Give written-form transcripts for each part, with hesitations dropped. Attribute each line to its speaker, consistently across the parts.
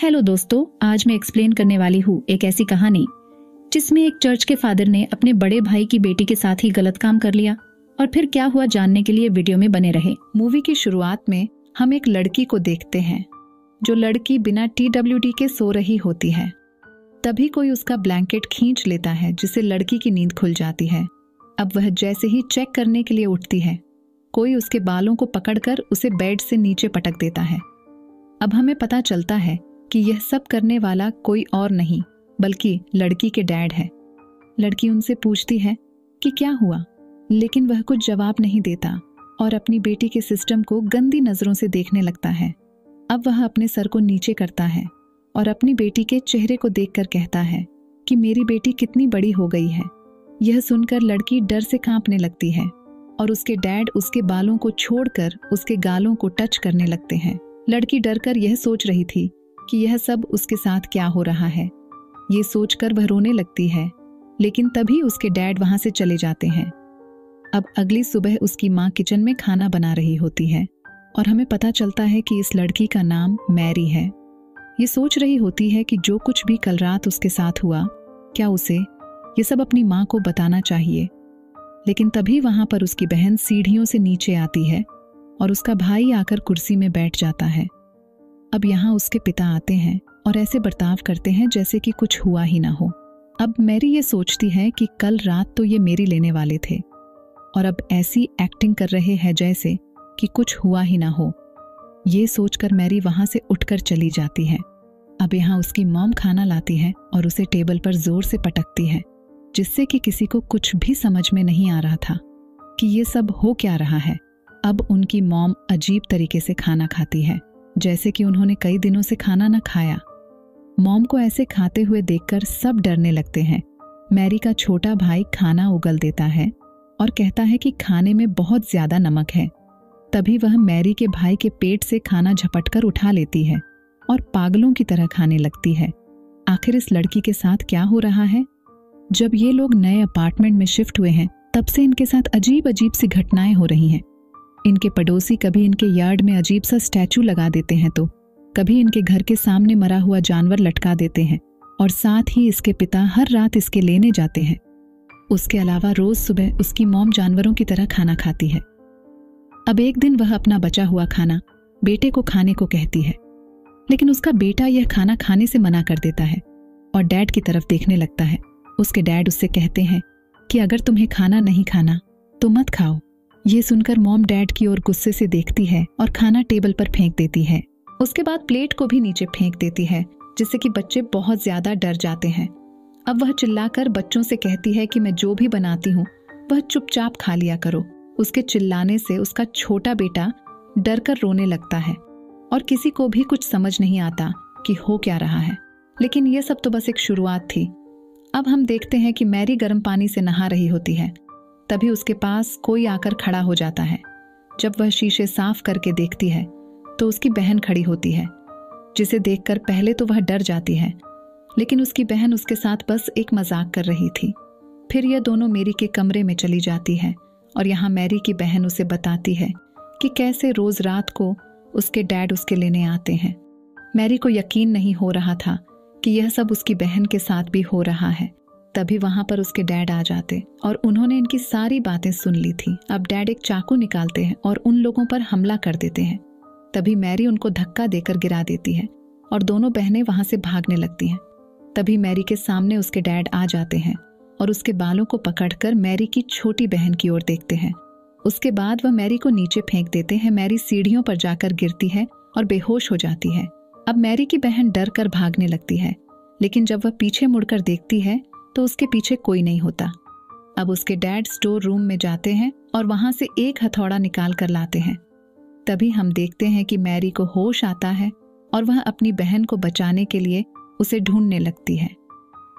Speaker 1: Hello दोस्तों, आज मैं एक्सप्लेन करने वाली हूँ एक ऐसी कहानी जिसमें एक चर्च के फादर ने अपने बड़े भाई की बेटी के साथ ही गलत काम कर लिया और फिर क्या हुआ जानने के लिए वीडियो में बने रहे। मूवी की शुरुआत में हम एक लड़की को देखते हैं जो लड़की बिना TWD के सो रही होती है। तभी कोई उसका ब्लैंकेट खींच लेता है जिससे लड़की की नींद खुल जाती है। अब वह जैसे ही चेक करने के लिए उठती है, कोई उसके बालों को पकड़कर उसे बेड से नीचे पटक देता है। अब हमें पता चलता है कि यह सब करने वाला कोई और नहीं बल्कि लड़की के डैड है। लड़की उनसे पूछती है कि क्या हुआ, लेकिन वह कुछ जवाब नहीं देता और अपनी बेटी के सिस्टम को गंदी नजरों से देखने लगता है। अब वह अपने सर को नीचे करता है और अपनी बेटी के चेहरे को देखकर कहता है कि मेरी बेटी कितनी बड़ी हो गई है। यह सुनकर लड़की डर से कांपने लगती है और उसके डैड उसके बालों को छोड़कर उसके गालों को टच करने लगते हैं। लड़की डरकर यह सोच रही थी कि यह सब उसके साथ क्या हो रहा है। ये सोचकर वह रोने लगती है, लेकिन तभी उसके डैड वहां से चले जाते हैं। अब अगली सुबह उसकी माँ किचन में खाना बना रही होती है और हमें पता चलता है कि इस लड़की का नाम मैरी है। ये सोच रही होती है कि जो कुछ भी कल रात उसके साथ हुआ, क्या उसे ये सब अपनी माँ को बताना चाहिए। लेकिन तभी वहां पर उसकी बहन सीढ़ियों से नीचे आती है और उसका भाई आकर कुर्सी में बैठ जाता है। अब यहाँ उसके पिता आते हैं और ऐसे बर्ताव करते हैं जैसे कि कुछ हुआ ही ना हो। अब मैरी ये सोचती है कि कल रात तो ये मेरी लेने वाले थे और अब ऐसी एक्टिंग कर रहे हैं जैसे कि कुछ हुआ ही ना हो। ये सोचकर मैरी वहां से उठकर चली जाती है। अब यहाँ उसकी मॉम खाना लाती है और उसे टेबल पर जोर से पटकती है, जिससे कि किसी को कुछ भी समझ में नहीं आ रहा था कि ये सब हो क्या रहा है। अब उनकी मॉम अजीब तरीके से खाना खाती है, जैसे कि उन्होंने कई दिनों से खाना न खाया। मॉम को ऐसे खाते हुए देखकर सब डरने लगते हैं। मैरी का छोटा भाई खाना उगल देता है और कहता है कि खाने में बहुत ज्यादा नमक है। तभी वह मैरी के भाई के पेट से खाना झपटकर उठा लेती है और पागलों की तरह खाने लगती है। आखिर इस लड़की के साथ क्या हो रहा है? जब ये लोग नए अपार्टमेंट में शिफ्ट हुए हैं, तब से इनके साथ अजीब अजीब सी घटनाएं हो रही हैं। इनके पड़ोसी कभी इनके यार्ड में अजीब सा स्टैचू लगा देते हैं, तो कभी इनके घर के सामने मरा हुआ जानवर लटका देते हैं और साथ ही इसके पिता हर रात इसके लेने जाते हैं। उसके अलावा रोज सुबह उसकी मॉम जानवरों की तरह खाना खाती है। अब एक दिन वह अपना बचा हुआ खाना बेटे को खाने को कहती है, लेकिन उसका बेटा यह खाना खाने से मना कर देता है और डैड की तरफ देखने लगता है। उसके डैड उससे कहते हैं कि अगर तुम्हें खाना नहीं खाना तो मत खाओ। ये सुनकर मॉम डैड की ओर गुस्से से देखती है और खाना टेबल पर फेंक देती है। उसके बाद प्लेट को भी नीचे फेंक देती है, जिससे कि बच्चे बहुत ज्यादा डर जाते हैं। अब वह चिल्लाकर बच्चों से कहती है कि मैं जो भी बनाती हूँ वह चुपचाप खा लिया करो। उसके चिल्लाने से उसका छोटा बेटा डरकर रोने लगता है और किसी को भी कुछ समझ नहीं आता कि हो क्या रहा है। लेकिन यह सब तो बस एक शुरुआत थी। अब हम देखते हैं कि मैरी गर्म पानी से नहा रही होती है। तभी उसके पास कोई आकर खड़ा हो जाता है। जब वह शीशे साफ करके देखती है तो उसकी बहन खड़ी होती है, जिसे देखकर पहले तो वह डर जाती है, लेकिन उसकी बहन उसके साथ बस एक मजाक कर रही थी। फिर यह दोनों मैरी के कमरे में चली जाती है और यहाँ मैरी की बहन उसे बताती है कि कैसे रोज रात को उसके डैड उसके लेने आते हैं। मैरी को यकीन नहीं हो रहा था कि यह सब उसकी बहन के साथ भी हो रहा है। तभी वहां पर उसके डैड आ जाते और उन्होंने इनकी सारी बातें सुन ली थी। अब डैड एक चाकू निकालते हैं और उन लोगों पर हमला कर देते हैं। तभी मैरी उनको धक्का देकर गिरा देती है और दोनों बहनें वहां से भागने लगती हैं। तभी मैरी के सामने उसके डैड आ जाते हैं और उसके बालों को पकड़कर मैरी की छोटी बहन की ओर देखते हैं। उसके बाद वह मैरी को नीचे फेंक देते हैं। मैरी सीढ़ियों पर जाकर गिरती है और बेहोश हो जाती है। अब मैरी की बहन डर कर भागने लगती है, लेकिन जब वह पीछे मुड़कर देखती है तो उसके पीछे कोई नहीं होता। अब उसके डैड स्टोर रूम में जाते हैं और वहां से एक हथौड़ा निकाल कर लाते हैं। तभी हम देखते हैं कि मैरी को होश आता है और वह अपनी बहन को बचाने के लिए उसे ढूंढने लगती है,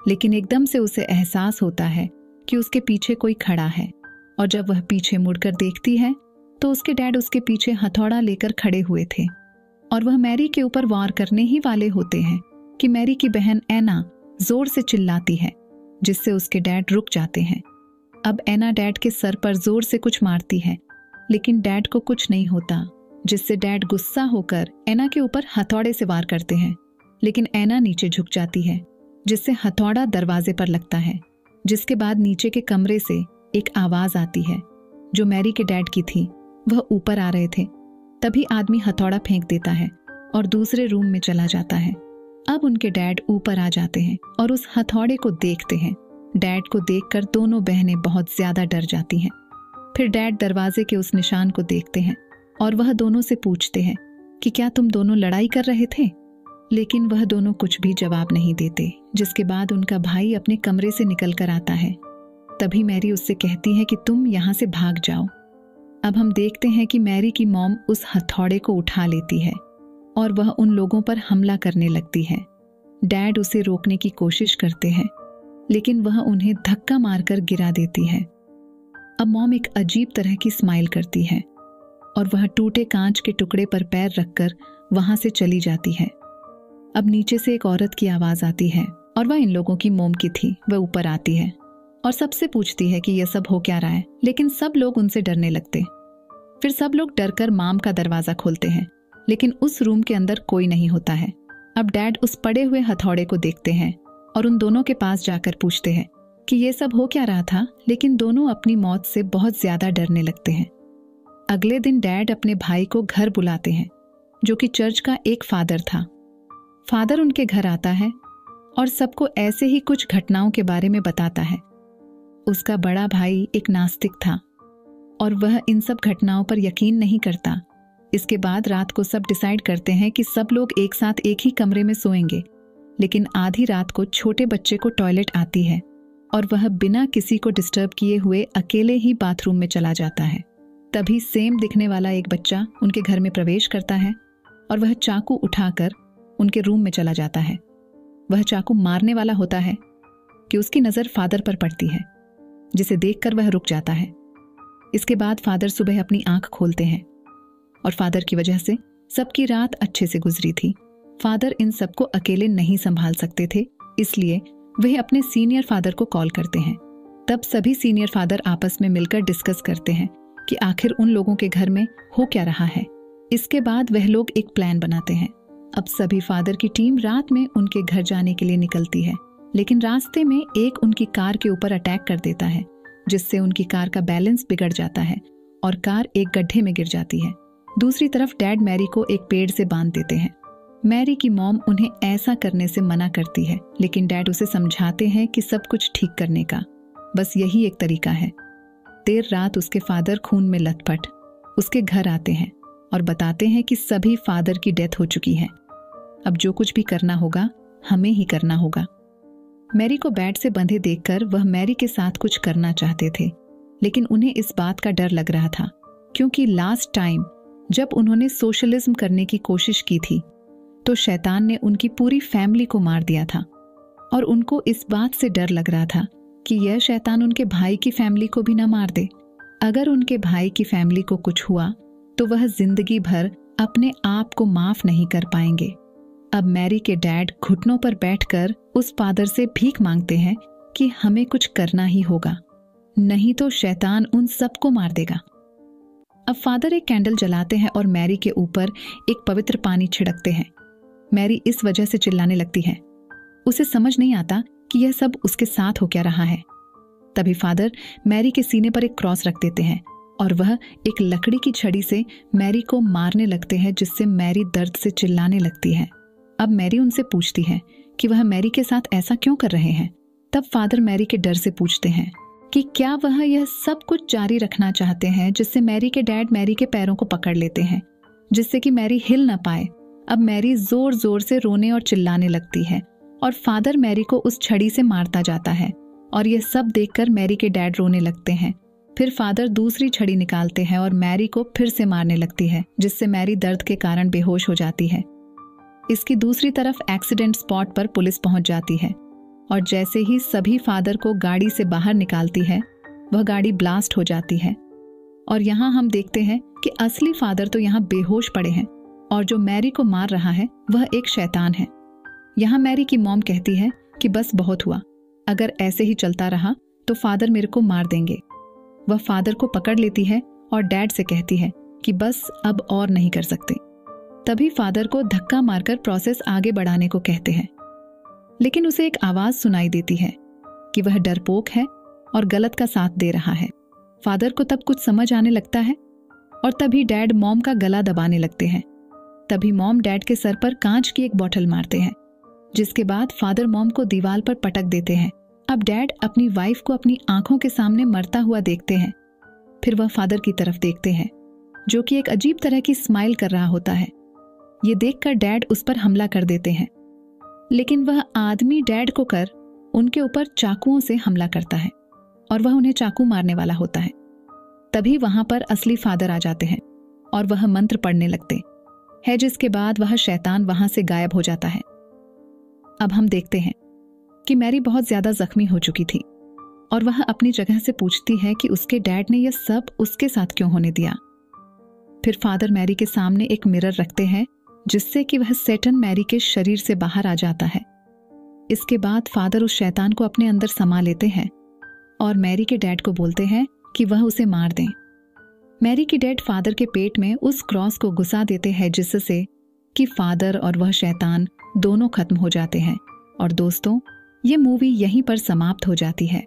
Speaker 1: लेकिन एकदम से उसे एहसास होता है कि उसके पीछे कोई खड़ा है और जब वह पीछे मुड़कर देखती है तो उसके डैड उसके पीछे हथौड़ा लेकर खड़े हुए थे और वह मैरी के ऊपर वार करने ही वाले होते हैं कि मैरी की बहन एना जोर से चिल्लाती है, जिससे उसके डैड रुक जाते हैं। अब एना डैड के सर पर जोर से कुछ मारती है, लेकिन डैड को कुछ नहीं होता, जिससे डैड गुस्सा होकर एना के ऊपर हथौड़े से वार करते हैं। लेकिन ऐना नीचे झुक जाती है, जिससे हथौड़ा दरवाजे पर लगता है। जिसके बाद नीचे के कमरे से एक आवाज आती है जो मैरी के डैड की थी। वह ऊपर आ रहे थे। तभी आदमी हथौड़ा फेंक देता है और दूसरे रूम में चला जाता है। अब उनके डैड ऊपर आ जाते हैं और उस हथौड़े को देखते हैं। डैड को देखकर दोनों बहनें बहुत ज्यादा डर जाती हैं। फिर डैड दरवाजे के उस निशान को देखते हैं और वह दोनों से पूछते हैं कि क्या तुम दोनों लड़ाई कर रहे थे? लेकिन वह दोनों कुछ भी जवाब नहीं देते। जिसके बाद उनका भाई अपने कमरे से निकल कर आता है। तभी मैरी उससे कहती है कि तुम यहाँ से भाग जाओ। अब हम देखते हैं कि मैरी की मॉम उस हथौड़े को उठा लेती है और वह उन लोगों पर हमला करने लगती है। डैड उसे रोकने की कोशिश करते हैं, लेकिन वह उन्हें धक्का मारकर गिरा देती है। अब मॉम एक अजीब तरह की स्माइल करती है और वह टूटे कांच के टुकड़े पर पैर रखकर वहां से चली जाती है। अब नीचे से एक औरत की आवाज आती है और वह इन लोगों की मोम की थी। वह ऊपर आती है और सबसे पूछती है कि यह सब हो क्या रहा है, लेकिन सब लोग उनसे डरने लगते। फिर सब लोग डरकर मॉम का दरवाजा खोलते हैं, लेकिन उस रूम के अंदर कोई नहीं होता है। अब डैड उस पड़े हुए हथौड़े को देखते हैं और उन दोनों के पास जाकर पूछते हैं कि ये सब हो क्या रहा था, लेकिन दोनों अपनी मौत से बहुत ज्यादा डरने लगते हैं। अगले दिन डैड अपने भाई को घर बुलाते हैं, जो कि चर्च का एक फादर था। फादर उनके घर आता है और सबको ऐसे ही कुछ घटनाओं के बारे में बताता है। उसका बड़ा भाई एक नास्तिक था और वह इन सब घटनाओं पर यकीन नहीं करता। इसके बाद रात को सब डिसाइड करते हैं कि सब लोग एक साथ एक ही कमरे में सोएंगे, लेकिन आधी रात को छोटे बच्चे को टॉयलेट आती है और वह बिना किसी को डिस्टर्ब किए हुए अकेले ही बाथरूम में चला जाता है। तभी सेम दिखने वाला एक बच्चा उनके घर में प्रवेश करता है और वह चाकू उठाकर उनके रूम में चला जाता है। वह चाकू मारने वाला होता है कि उसकी नजर फादर पर पड़ती है, जिसे देखकर वह रुक जाता है। इसके बाद फादर सुबह अपनी आंख खोलते हैं और फादर की वजह से सबकी रात अच्छे से गुजरी थी। फादर इन सबको अकेले नहीं संभाल सकते थे, इसलिए वह अपने सीनियर फादर को कॉल करते हैं। तब सभी सीनियर फादर आपस में मिलकर डिस्कस करते हैं कि आखिर उन लोगों के घर में हो क्या रहा है। इसके बाद वह लोग एक प्लान बनाते हैं। अब सभी फादर की टीम रात में उनके घर जाने के लिए निकलती है, लेकिन रास्ते में एक उनकी कार के ऊपर अटैक कर देता है, जिससे उनकी कार का बैलेंस बिगड़ जाता है और कार एक गड्ढे में गिर जाती है। दूसरी तरफ डैड मैरी को एक पेड़ से बांध देते हैं। मैरी की मॉम उन्हें ऐसा करने से मना करती है, लेकिन डैड उसे समझाते हैं कि सब कुछ ठीक करने का बस यही एक तरीका है। देर रात उसके फादर खून में लथपथ उसके घर आते हैं और बताते हैं कि सभी फादर की डेथ हो चुकी है। अब जो कुछ भी करना होगा हमें ही करना होगा। मैरी को बेड से बंधे देखकर वह मैरी के साथ कुछ करना चाहते थे, लेकिन उन्हें इस बात का डर लग रहा था, क्योंकि लास्ट टाइम जब उन्होंने सोशलिज्म करने की कोशिश की थी तो शैतान ने उनकी पूरी फैमिली को मार दिया था और उनको इस बात से डर लग रहा था कि यह शैतान उनके भाई की फैमिली को भी न मार दे। अगर उनके भाई की फैमिली को कुछ हुआ तो वह जिंदगी भर अपने आप को माफ नहीं कर पाएंगे। अब मैरी के डैड घुटनों पर बैठकर उस फादर से भीख मांगते हैं कि हमें कुछ करना ही होगा, नहीं तो शैतान उन सबको मार देगा। अब फादर एक कैंडल जलाते हैं और मैरी के ऊपर एक पवित्र पानी छिड़कते हैं। मैरी इस वजह से चिल्लाने लगती है। उसे समझ नहीं आता कि यह सब उसके साथ हो क्या रहा है। तभी फादर मैरी के सीने पर एक क्रॉस रख देते हैं और वह एक लकड़ी की छड़ी से मैरी को मारने लगते हैं, जिससे मैरी दर्द से चिल्लाने लगती है। अब मैरी उनसे पूछती है कि वह मैरी के साथ ऐसा क्यों कर रहे हैं। तब फादर मैरी के डर से पूछते हैं कि क्या वह यह सब कुछ जारी रखना चाहते हैं, जिससे मैरी के डैड मैरी के पैरों को पकड़ लेते हैं, जिससे कि मैरी हिल न पाए। अब मैरी जोर जोर से रोने और चिल्लाने लगती है और फादर मैरी को उस छड़ी से मारता जाता है और यह सब देखकर मैरी के डैड रोने लगते हैं। फिर फादर दूसरी छड़ी निकालते हैं और मैरी को फिर से मारने लगती है, जिससे मैरी दर्द के कारण बेहोश हो जाती है। इसकी दूसरी तरफ एक्सीडेंट स्पॉट पर पुलिस पहुंच जाती है और जैसे ही सभी फादर को गाड़ी से बाहर निकालती है, वह गाड़ी ब्लास्ट हो जाती है और यहाँ हम देखते हैं कि असली फादर तो यहाँ बेहोश पड़े हैं और जो मैरी को मार रहा है वह एक शैतान है। यहाँ मैरी की मॉम कहती है कि बस बहुत हुआ, अगर ऐसे ही चलता रहा तो फादर मेरे को मार देंगे। वह फादर को पकड़ लेती है और डैड से कहती है कि बस अब और नहीं कर सकते। तभी फादर को धक्का मारकर प्रोसेस आगे बढ़ाने को कहते हैं, लेकिन उसे एक आवाज सुनाई देती है कि वह डरपोक है और गलत का साथ दे रहा है। फादर को तब कुछ समझ आने लगता है और तभी डैड मॉम का गला दबाने लगते हैं। तभी मॉम डैड के सर पर कांच की एक बॉटल मारते हैं, जिसके बाद फादर मॉम को दीवार पर पटक देते हैं। अब डैड अपनी वाइफ को अपनी आंखों के सामने मरता हुआ देखते हैं। फिर वह फादर की तरफ देखते हैं, जो कि एक अजीब तरह की स्माइल कर रहा होता है। ये देखकर डैड उस पर हमला कर देते हैं, लेकिन वह आदमी डैड को कर उनके ऊपर चाकुओं से हमला करता है और वह उन्हें चाकू मारने वाला होता है। तभी वहां पर असली फादर आ जाते हैं और वह मंत्र पढ़ने लगते हैं, जिसके बाद वह शैतान वहां से गायब हो जाता है। अब हम देखते हैं कि मैरी बहुत ज्यादा जख्मी हो चुकी थी और वह अपनी जगह से पूछती है कि उसके डैड ने यह सब उसके साथ क्यों होने दिया। फिर फादर मैरी के सामने एक मिरर रखते हैं, जिससे कि वह सैटन मैरी के शरीर से बाहर आ जाता है। इसके बाद फादर उस शैतान को अपने अंदर समा लेते हैं और मैरी के डैड को बोलते हैं कि वह उसे मार दें। मैरी के डैड फादर के पेट में उस क्रॉस को घुसा देते हैं, जिससे कि फादर और वह शैतान दोनों खत्म हो जाते हैं। और दोस्तों, ये मूवी यहीं पर समाप्त हो जाती है।